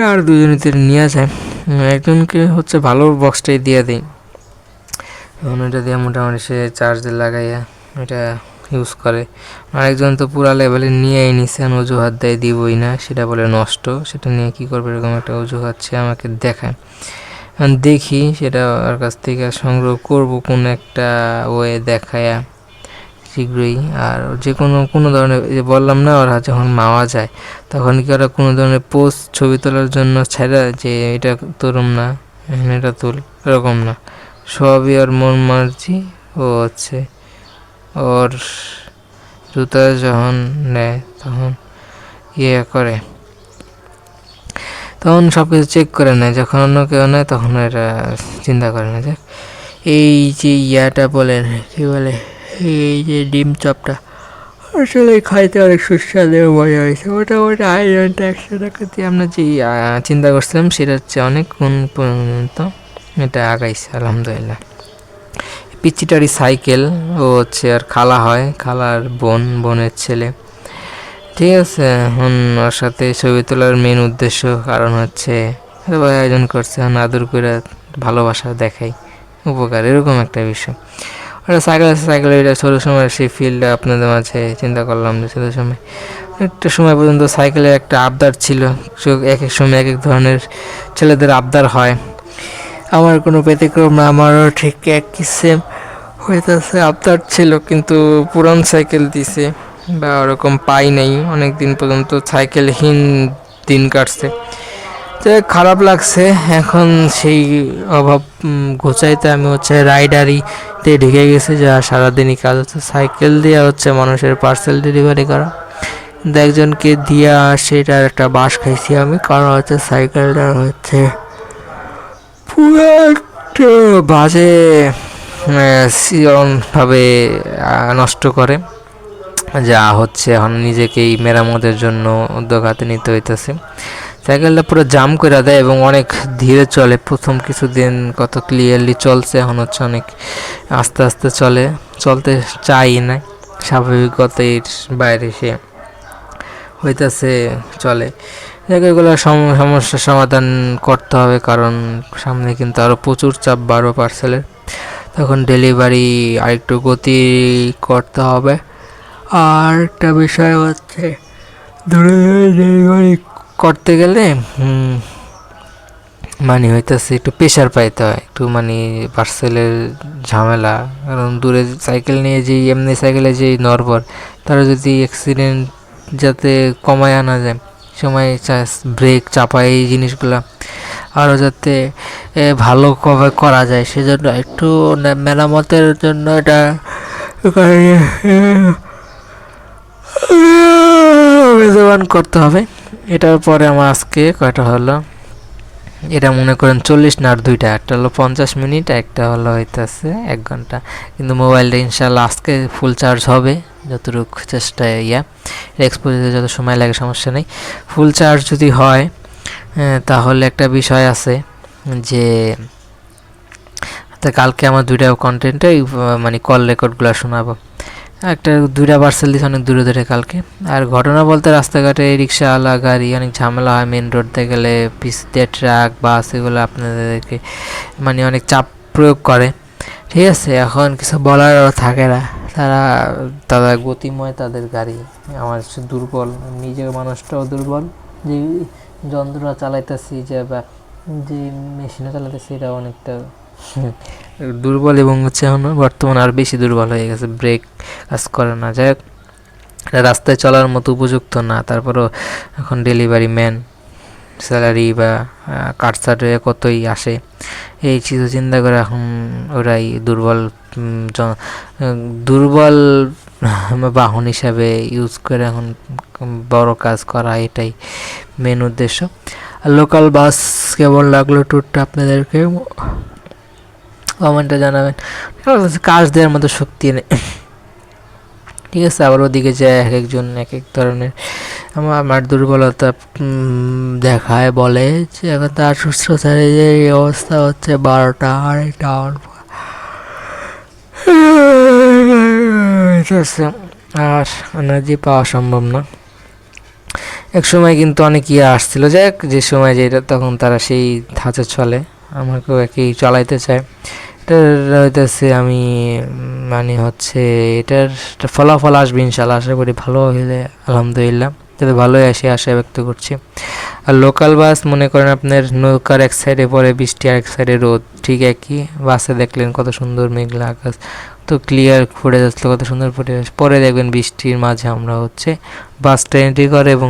আর দুজনের নিয়ে যায়, একজনকে হচ্ছে ভালো বক্সটাই দিয়ে দিই, এখন ওইটা দিয়ে মোটামুটি সে চার্জে লাগাইয়া এটা ইউজ করে। আরেকজন তো পুরা লেভেলে নিয়েই নিছে, অজুহাত দেয় দিবই না, সেটা বলে নষ্ট, সেটা নিয়ে কী করবে, এরকম একটা অজুহাত সে আমাকে দেখায়। দেখি সেটা ওর কাছ থেকে সংগ্রহ করব কোন একটা ওয়ে দেখায়া শীঘ্রই। আর যে কোনো ধরনের, যে বললাম না, ওরা যখন মাওয়া যায় তখন কি ওরা কোনো ধরনের পোস্ট ছবি তোলার জন্য ছেড়ে, যে এটা তোরম না, এটা তুল, এরকম না, সবই ওর মন মার্জি। ও হচ্ছে ওর জুতা যখন নেয় তখন ইয়ে করে, তখন সব কিছু চেক করে নেয়, যখন অন্য কেউ নেয় তখন এরা চিন্তা করে না। দেখ এই যে ইয়াটা বলেন, কী বলে, এই যে ডিম চপটা আসলে খাইতে অনেক সুস্বাদু মজা হয়েছে, মোটামুটি 100 টাকা দিয়ে আমরা যে চিন্তা করছিলাম সেটা হচ্ছে অনেক কোন পর্যন্ত এটা আগাইছে আলহামদুলিল্লাহ। পিচিটারি সাইকেল, ও হচ্ছে আর খালা হয়, খালার বোনের ছেলে, ঠিক আছে। এখন ওর সাথে ছবি তোলার মেন উদ্দেশ্য কারণ হচ্ছে আয়োজন করছে, আদর করে ভালোবাসা দেখাই, উপকার, এরকম একটা বিষয়। ওটা সাইকেল এটা ছোটো সময় সেই ফিল্ডটা আপনাদের মাঝে চিন্তা করলাম যে ছোটো সময় একটা সময় পর্যন্ত সাইকেলের একটা আবদার ছিল, এক এক সময় এক এক ধরনের ছেলেদের আবদার হয়। আমার কোনো ব্যতিক্রম না, আমারও ঠিক একই সেম হইতেছে, আবদার ছিল, কিন্তু পুরান সাইকেল দিছে বা ওরকম পাই নাই, অনেক দিন পর্যন্ত সাইকেলহীন দিন কাটছে, তো খারাপ লাগছে। এখন সেই অভাব ঘুচাইতে আমি হচ্ছে রাইডারিতে ঢুকে গেছি, যা সারাদিনই কাজ হচ্ছে সাইকেল দিয়ে হচ্ছে মানুষের পার্সেল ডেলিভারি করা। কিন্তু একজনকে দিয়া সেটার একটা বাস খাইছি আমি, কারণ হচ্ছে সাইকেলটা হচ্ছে পুরো একটা বাজে ভাবে নষ্ট করে, যা হচ্ছে এখন নিজেকেই মেরামতের জন্য উদ্যোগ হাতে নিতে হইতেছে। সাইকেলটা পুরো জাম করে দেয় এবং অনেক ধীরে চলে, প্রথম কিছুদিন কত ক্লিয়ারলি চলছে, এখন হচ্ছে অনেক আস্তে আস্তে চলতে চাই না, স্বাভাবিকতার বাইরে সে হইতেছে চলে। এগুলোর সমস্যার সমাধান করতে হবে, কারণ সামনে কিন্তু আরও প্রচুর চাপ বাড়বে পার্সেলের, তখন ডেলিভারি আরেকটু গতি করতে হবে। আর একটা বিষয় হচ্ছে দূরে ডেলিভারি করতে গেলে মানে হইতেছে একটু প্রেশার পাইতে হয়, একটু মানে পার্সেলের ঝামেলা, কারণ দূরে সাইকেল নিয়ে যেই এমনি সাইকেলে যেই নরবর, তারা যদি অ্যাক্সিডেন্ট যাতে কমায় আনা যায়, সময় ব্রেক চাপা এই জিনিসগুলো আরও যাতে ভালো কবে করা যায়, সেজন্য একটু মেরামতের জন্য এটা মেজাবান করতে হবে। এটার পরে আমার আজকে কয়টা হলো, এটা মনে করেন 40 না আর দুইটা, একটা হলো 50 মিনিট, একটা হলো হইতেছে 1 ঘন্টা। কিন্তু মোবাইলটা ইনশাল্লাহ আজকে ফুল চার্জ হবে, যতটুকু চেষ্টায় এক্সপোজে যত সময় লাগে সমস্যা নেই। ফুল চার্জ যদি হয় তাহলে একটা বিষয় আছে যে কালকে আমার দুইটা কন্টেন্টে মানে কল রেকর্ডগুলো শোনাবো। একটা দুইটা পার্সেল দিচ্ছে অনেক দূরে দূরে কালকে। আর ঘটনা বলতে রাস্তাঘাটে রিক্সাওয়ালা গাড়ি অনেক ঝামেলা হয়, মেন রোডতে গেলে পিস দিয়ে ট্রাক বাস এগুলো আপনাদেরকে মানে অনেক চাপ প্রয়োগ করে, ঠিক আছে। এখন কিছু বলারও থাকে না, তারা গতিময় তাদের গাড়ি। আমার দুর্বল, নিজের মানুষটাও দুর্বল, যে যন্ত্রটা চালাইতেছি যে মেশিনে চালাইতেছি এটা অনেকটা দুর্বল, এবং হচ্ছে এখন বর্তমানে আর বেশি দুর্বল হয়ে গেছে, ব্রেক কাজ করে না। যাই হোক, রাস্তায় চলার মতো উপযুক্ত না। তারপরও এখন ডেলিভারি ম্যান স্যালারি বা কাটসাটে কতই আসে, এই চিন্তা করে এখন ওরাই দুর্বল বাহন হিসাবে ইউজ করে এখন বড় কাজ করা, এটাই মেন উদ্দেশ্য। আর লোকাল বাস কেমন লাগলো ট্যুরটা আপনাদেরকে কমেন্টে জানাবেন। কাজ দেওয়ার মতো শক্তি নেই, ঠিক আছে। আবার ওদিকে যায় এক একজন এক এক ধরনের আমার দুর্বলতা দেখায়, বলে যে এখন তার সুস্থতার যে অবস্থা হচ্ছে 12টা 2:30 আর এনার্জি পাওয়া সম্ভব না। এক সময় কিন্তু অনেক আসছিল, যাক যে সময় যেটা তখন তারা সেই ধাঁচে চলে, আমাকেও একই চালাইতে চায়। এটার হইতেছে আমি মানে হচ্ছে এটার ফলাফল আসবে ইনশাল্লাহ, আশা করি ভালো হইলে আলহামদুলিল্লাহ, যাতে ভালোই আসে আশা ব্যক্ত করছি। আর লোকাল বাস মনে করেন আপনার নৌকার এক সাইডে পরে বৃষ্টি আর এক সাইডে রোদ, ঠিক একই। বাসে দেখলেন কত সুন্দর মেঘলা আকাশ, তো ক্লিয়ার ফুটে যাচ্ছিল, কত সুন্দর ফুটে যাচ্ছে। পরে দেখবেন বৃষ্টির মাঝে আমরা হচ্ছে বাসটা এন্ট্রি করে এবং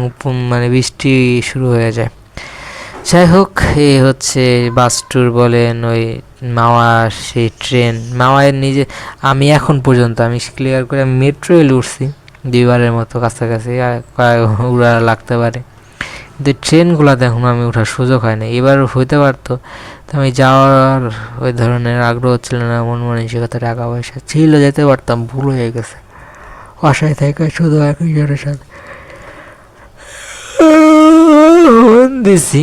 মানে বৃষ্টি শুরু হয়ে যায়। যাই হোক, এই হচ্ছে বাস ট্যুর বলেন, ওই মাওয়ার সেই ট্রেন, মাওয়ার নিজে আমি এখন পর্যন্ত আমি ক্লিয়ার করে মেট্রো রেল উঠছি 2বারের মতো কাছাকাছি, উড়া লাগতে পারে, কিন্তু ট্রেনগুলোতে এখন আমি ওঠার সুযোগ হয় না। এবার হইতে পারতো, তো আমি যাওয়ার ওই ধরনের আগ্রহ ছিল না, মন মানসিকতা টাকা পয়সা ছিল, যেতে পারতাম, ভুল হয়ে গেছে বাসায় থেকে শুধু একজনের সাথে দিছি,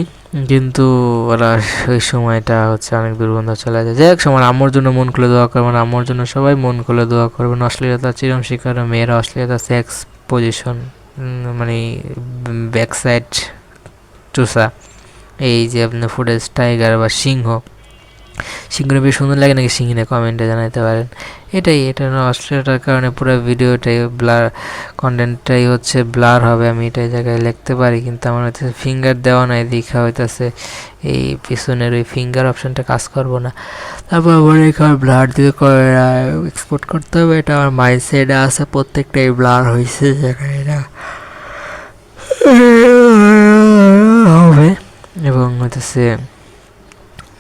কিন্তু ওরা ওই সময়টা হচ্ছে অনেক দুর্গন্ধ চলে যায়। যাই হোক, সময় আম্মুর জন্য মন খুলে দোয়া করবেন, আম্মুর জন্য সবাই মন খুলে দোয়া করবেন। অশ্লীলতা চিরম শিকার মেয়েরা, অশ্লীলতা সেক্স পজিশন মানে ব্যাক সাইড চুষা, এই যে আপনার ফুটেজ টাইগার বা সিংহটা বেশ সুন্দর লাগে নাকি সিংহিনে কমেন্টে জানাতে পারেন। এটা অশ্লীলতার কারণে পুরো ভিডিওটাই ব্লার, কন্টেন্টটাই হচ্ছে ব্লার হবে, আমি এটাই জায়গায় লিখতে পারি, কিন্তু আমার হচ্ছে ফিঙ্গার দেওয়া নাই, দেখা হইতেছে এই পিছনের ওই ফিঙ্গার অপশানটা কাজ করবো না। তারপর আবার এখানে ব্লার দিয়ে এক্সপোর্ট করতে হবে, এটা আমার মাইন্ডসেটে আছে, প্রত্যেকটাই ব্লার হয়েছে জায়গায় এটা হবে, এবং হইতেছে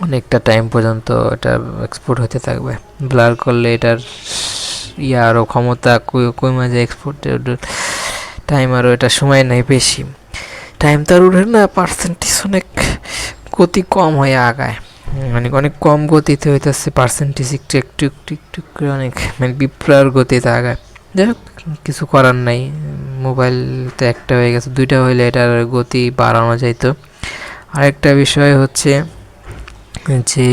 অনেকটা টাইম পর্যন্ত এটা এক্সপোর্ট হতে থাকবে। ব্লার করলে এটার আরও ক্ষমতা কই মাঝে এক্সপোর্ট টাইম আরও, এটা সময় নেই বেশি, টাইম তো আর উঠে না, পার্সেন্টেজ অনেক গতি কম হয়ে আগায়, মানে অনেক কম গতিতে হইতেছে, পার্সেন্টেজ একটু একটু একটু একটু করে অনেক মানে বিপ্লবের গতিতে আগায়। যাই হোক, কিছু করার নাই, মোবাইল তো একটা হয়ে গেছে, 2টা হইলে এটার গতি বাড়ানো যাইতো। আরেকটা বিষয় হচ্ছে যে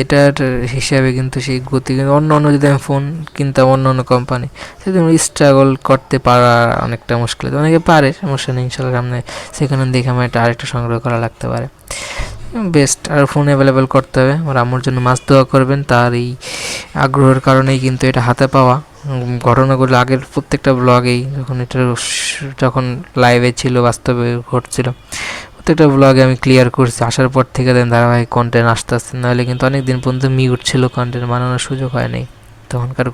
এটার হিসাবে কিন্তু সেই গতি কিন্তু অন্য যদি আমি ফোন কিনতাম অন্য কোম্পানি, সেটা স্ট্রাগল করতে পারা অনেকটা মুশকিল, অনেকে পারে, সমস্যা নেই, ইনশাল্লাহ সামনে সেখানে দেখে আমার এটা আরেকটা সংগ্রহ করা লাগতে পারে, বেস্ট। আর ফোন অ্যাভেলেবেল করতে হবে। আমার আম্মুর জন্য মাছ দোয়া করবেন, তার এই আগ্রহের কারণেই কিন্তু এটা হাতে পাওয়া। ঘটনাগুলো আগের প্রত্যেকটা ব্লগেই যখন লাইভে ছিল, বাস্তবে ঘটছিল, প্রত্যেকটা ব্লগে আমি ক্লিয়ার করছি। আসার পর থেকে ধারাবাহিক কন্টেন্ট আসতে আসতে, নাহলে কিন্তু অনেক দিন পর্যন্ত মিউট ছিল, কন্টেন্ট বানানোর সুযোগ হয় নাই। তো তখনকার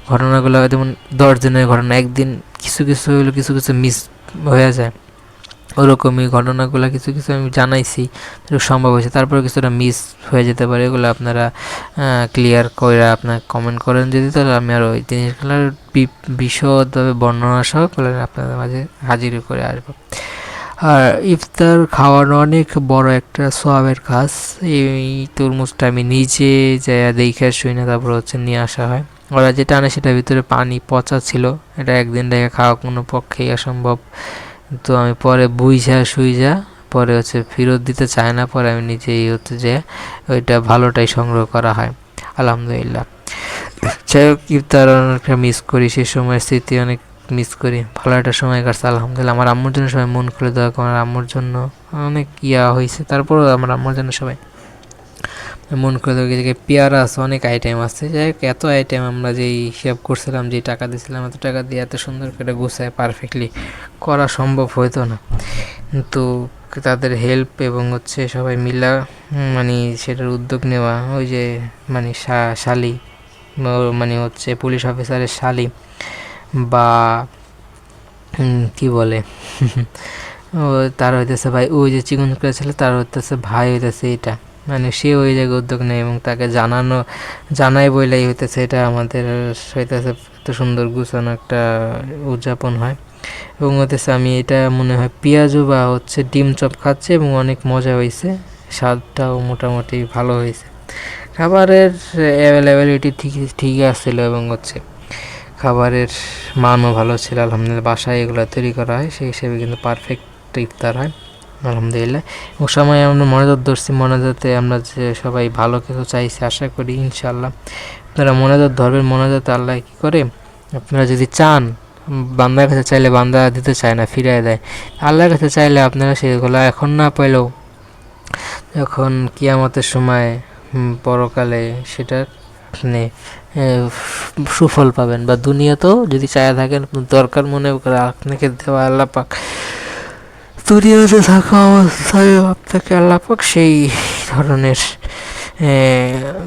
ঘটনাগুলো যেমন 10 দিনের ঘটনা, একদিন কিছু কিছু হইলো, কিছু কিছু মিস হয়ে যায়, ওরকমই ঘটনাগুলো কিছু কিছু আমি জানাইছি সম্ভব হয়েছে, তারপরে কিছুটা মিস হয়ে যেতে পারে। এগুলো আপনারা ক্লিয়ার করে আপনার কমেন্ট করেন যদি, তাহলে আমি আর ওই জিনিসগুলোর বিশদভাবে বর্ণনা সহ আপনাদের মাঝে হাজির করে আসবো। আর ইফতার খাওয়ানো অনেক বড় একটা সোয়াবের কাজ। এই তরমুজটা আমি নিজে যাই দেখে শুই না, তারপর হচ্ছে নিয়ে আসা হয়। ওরা যেটা আনে সেটার ভিতরে পানি পচা ছিল, এটা একদিন রেখে খাওয়া কোনো পক্ষেই অসম্ভব। তো আমি পরে সুইজা পরে হচ্ছে ফেরত দিতে চায় না, পরে আমি নিজেই হচ্ছে যে ওইটা ভালোটাই সংগ্রহ করা হয় আলহামদুলিল্লাহ। যাই হোক, ইফতার অনেকটা মিস করি, সেই সময়ের স্মৃতি অনেক মিস করি। ভালো একটা সময় কাটছে আলহামদুলিল্লাহ। আমার আম্মুর জন্য সবাই মন খুলে দেওয়া, আমার আম্মুর জন্য অনেক হয়েছে, তারপরেও আমার আম্মুর জন্য সবাই মন করে দেওয়া। জায়গায় পেয়ারা আছে, অনেক আইটেম আছে। যাই হোক, এত আইটেম আমরা যেই হিসাব করছিলাম, যেই টাকা দিয়েছিলাম, এত টাকা দিয়ে এত সুন্দর করে গুছায় পারফেক্টলি করা সম্ভব হইতো না। কিন্তু তাদের হেল্প এবং হচ্ছে সবাই মিলা মানে সেটার উদ্যোগ নেওয়া, ওই যে মানে শালি মানে হচ্ছে পুলিশ অফিসারের শালি বা কি বলে ও তার হইতেছে ভাই, ওই যে চিকন করে ছিল তার হইতেছে ভাই হইতেছে এটা, মানে সে ওই জায়গায় উদ্যোগ নেয় এবং তাকে জানাই বইলেই হইতেছে এটা আমাদের হইতেছে এত সুন্দর গুছানো একটা উদযাপন হয়। এবং হইতেছে আমি এটা মনে হয় পেঁয়াজু বা হচ্ছে ডিম চপ খাচ্ছি এবং অনেক মজা হয়েছে, স্বাদটাও মোটামুটি ভালো হয়েছে। খাবারের অ্যাভেলেবিলিটি ঠিকই আসছিল এবং হচ্ছে খাবারের মানও ভালো ছিল আলহামদুলিল্লাহ। বাসায় এগুলো তৈরি করা হয়, সেই হিসেবে কিন্তু পারফেক্ট ইফতার হয় আলহামদুলিল্লাহ। এবং সময় আমরা মনোযোগ ধরছি, মনোযোগতে আমরা যে সবাই ভালো কিছু চাইছি, আশা করি ইনশাল্লাহ আপনারা মনোযোগ ধরবেন। মনোযোগতে আল্লাহ কী করে, আপনারা যদি চান, বান্দার কাছে চাইলে বান্দা দিতে চায় না, ফিরিয়ে দেয়। আল্লাহর কাছে চাইলে আপনারা সেগুলো এখন না পাইলেও যখন কিয়ামতের সময় পরকালে সেটার মানে সুফল পাবেন, বা দুনিয়াতেও যদি চায়া থাকেন দরকার মনে করে আপনাকে দেওয়া আল্লাহ পাক, দুনিয়াতে থাকা অবস্থায় আপনাকে আল্লাহ পাক সেই ধরনের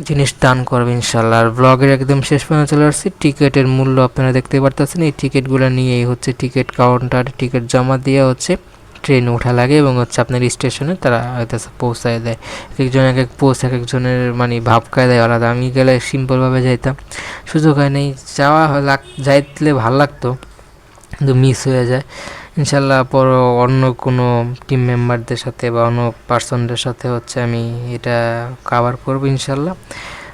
জিনিস দান করবে ইনশাল্লাহ। আর ব্লগের একদম শেষ পর্যন্ত চলে আসছি। টিকিটের মূল্য আপনারা দেখতে পারতেছেন, এই টিকিটগুলো নিয়েই হচ্ছে টিকিট কাউন্টারে টিকিট জমা দিয়ে হচ্ছে ট্রেনে ওঠা লাগে এবং হচ্ছে আপনার স্টেশনে তারা হয়তো পৌঁছায় দেয়। একজন এক এক এক একজনের মানে ভাব দেয় আলাদা। আমি গেলে সিম্পলভাবে যাইতাম, সুযোগ হয় নাই যাওয়া, যাইলে ভালো লাগতো কিন্তু মিস হয়ে যায়। ইনশাল্লাহ পর অন্য কোনো টিম মেম্বারদের সাথে বা অন্য পার্সনদের সাথে হচ্ছে আমি এটা কভার করবো ইনশাল্লাহ।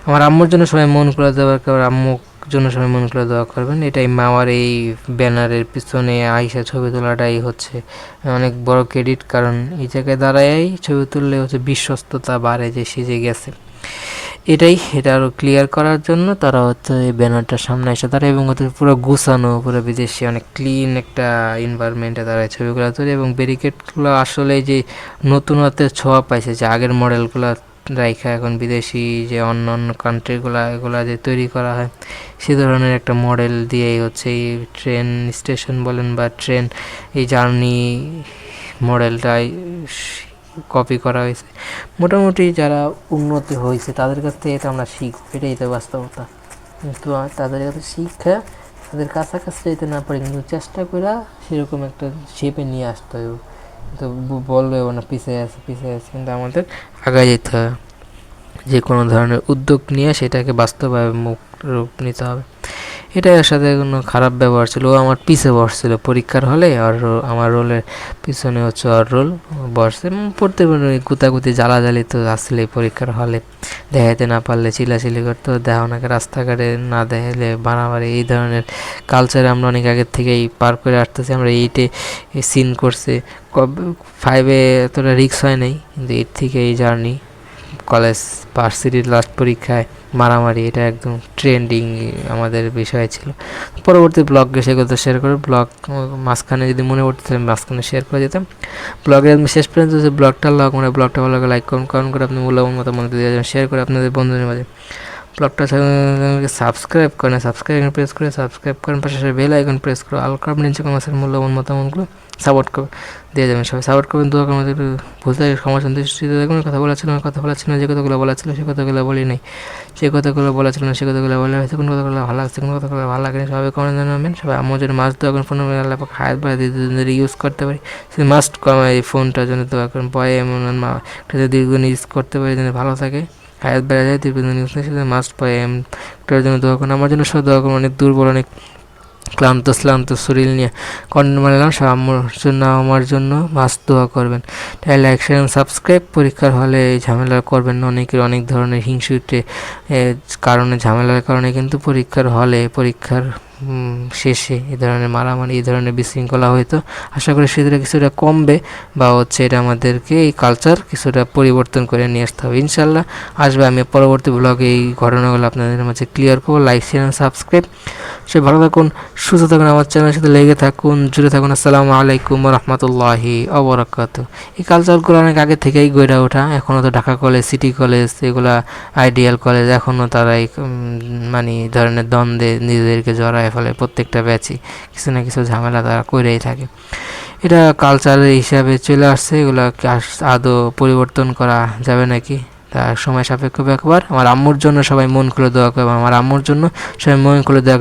আমার আম্মুর জন্য সবাই মন করে দেওয়ার, আম্মুর জন্য সবাই মন করে দেওয়া করবেন। এটাই মামার এই ব্যানারের পিছনে আইসা ছবি তোলাটাই হচ্ছে অনেক বড় ক্রেডিট, কারণ এই জায়গায় দাঁড়ায় ছবি তুললে হচ্ছে বিশ্বস্ততা বাড়ে যে সেজে গেছে। এটা আরও ক্লিয়ার করার জন্য তারা হচ্ছে এই ব্যানারটার সামনে এসে তারা, এবং হচ্ছে পুরো গুছানো, পুরো বিদেশি অনেক ক্লিন একটা এনভায়রনমেন্টে তারা ছবিগুলো তোলে। এবং ব্যারিকেডগুলো আসলে যে নতুনত্বের ছোঁয়া পাইছে, যে আগের মডেলগুলো রাইখা এখন বিদেশি যে অন্য অন্য কান্ট্রিগুলো এগুলো যে তৈরি করা হয় সে ধরনের একটা মডেল দিয়েই হচ্ছে এই ট্রেন স্টেশন বলেন বা ট্রেন এই জার্নি মডেলটাই কপি করা হয়েছে। মোটামুটি যারা উন্নতি হয়েছে তাদের কাছ থেকে এটা আমরা শিখব, এটাই তো বাস্তবতা। কিন্তু তাদের কাছে শিক্ষা তাদের কাছাকাছি যেতে না পারি, কিন্তু চেষ্টা করে সেরকম একটা শেপে নিয়ে আসতে হবে। তো বলবেও না পিছিয়ে আছে, কিন্তু আমাদের আগায় যেতে হবে। যে কোনো ধরনের উদ্যোগ নিয়ে সেটাকে বাস্তবায়ন রূপ নিতে হবে। এটার সাথে কোনো খারাপ ব্যবহার ছিল, ও আমার পিছে বসছিল পরীক্ষার হলে, আর আমার রোলের পিছনে হচ্ছে ওর রোল বসছে। পড়তে গুতাগুতি জ্বালাজালি তো আসলে পরীক্ষার হলে দেখাইতে না পারলে চিলাচিলি করতো, দেখা ওনাকে রাস্তাঘাটে না দেখাইলে বাড়াবাড়ি, এই ধরনের কালচারে আমরা অনেক আগের থেকেই পার করে আসতেছি। আমরা এইটে সিন করছে, 5-এ এতটা রিক্স হয় নাই, কিন্তু 8 থেকে এই জার্নি কলেজ ভার্সিটির লাস্ট পরীক্ষায় মারামারি, এটা একদম ট্রেন্ডিং আমাদের বিষয় ছিল। পরবর্তী ব্লগে সেগুলো তো শেয়ার করে, ব্লগ মাঝখানে যদি মনে পড়তে মাঝখানে শেয়ার করে যেতাম। ব্লগের শেষ পর্যন্ত ব্লগটা ভালো লাগে, ব্লগটা ভালো লাগে লাইক কমেন্ট করে আপনি মূল্যবান মতামত দিয়ে শেয়ার করে আপনাদের বন্ধুদের মাঝে ব্লগটা সাবস্ক্রাইব করেন, সাবস্ক্রাইব প্রেস করে সাবস্ক্রাইব করেন, পাশে বেল আইকন প্রেস করে আল করবেন, নিচে কমাসের মূল্যবান মতামতগুলো সাপোর্ট করবে দিয়ে যাবেন। সবাই সাপোর্ট করবেন, দোয়া করবেন, আমাদের ভুলতে ক্ষমা সন্তুষ্টিতে দেখবেন। কথা বলা ছিল না, কথা বলা ছিল না, যে কথাগুলো বলা ছিল সে কথাগুলো বলি নাই, সে কথাগুলো বলা ছিল না, সে কথাগুলো বলা হয়েছে। কোনো কথাগুলো ভালো লাগছে, কোনো কথাগুলো ভালো লাগেনি, সবাই কমেন্ট জানাবেন। সবাই আমার জন্য মাস্ট দোয়া করেন, ফোন আল্লাহ পাক হায়াত বাড়া দিয়ে ইউজ করতে পারি, সে মাস্ট এই ফোনটার জন্য দোয়া করেন। পরে এমন একটা দীর্ঘদিন ইউজ করতে পারি যেন ভালো থাকে, হায়াত বেড়ে যায়, দীর্ঘদিন ইউজ থাকে, সেটা মাস্ট পাই এমটার জন্য দোয়া করেন। আমার জন্য সব দোয়া করুন, অনেক দুর্বল, অনেক ক্লান্ত শরীর নিয়ে কন্টেন্ট বানালাম, সব আমার জন্য মাস্ট দোয়া করবেন। তাই লাইক শেয়ার সাবস্ক্রাইব। পরীক্ষার হলে এই ঝামেলা করবেন না, অনেকের অনেক ধরনের হিংসুটে কারণে, ঝামেলার কারণে কিন্তু পরীক্ষার হলে, পরীক্ষার শেষে এই ধরনের মারামারি, এই ধরনের বিশৃঙ্খলা হয়তো আশা করি সেটা কিছুটা কমবে, বা এটা আমাদেরকে এই কালচার কিছুটা পরিবর্তন করে নিয়ে আসতে হবে ইনশাল্লাহ। আসবে, আমি পরবর্তী ব্লগে এই ঘটনাগুলো আপনাদের মাঝে ক্লিয়ার করবো। Like share subscribe. সে ভালো থাকুন, সুস্থ থাকুন, আমার চ্যানেলের সাথে লেগে থাকুন, জুড়ে থাকুন। আসসালামু আলাইকুম রহমতুল্লাহি অবরাকাত। এই কালচারগুলো অনেক আগে থেকেই গড়ে ওঠা, এখনও তো ঢাকা কলেজ, সিটি কলেজ, এগুলা আইডিয়াল কলেজ, এখনও তারা এই মানে ধরনের দ্বন্দ্বে নিজেদেরকে জড়ায় ফেলে। প্রত্যেকটা ব্যাচই কিছু না কিছু ঝামেলা তারা করেই থাকে। এটা কালচারের হিসাবে চলে আসছে, এগুলো আদৌ পরিবর্তন করা যাবে নাকি? তা সময় সাপেক্ষ ব্যাপার। আমার আম্মুর জন্য সবাই মন খুলে দোয়া করবে, আমার আম্মুর জন্য সবাই মন খুলে দোয়া করবে।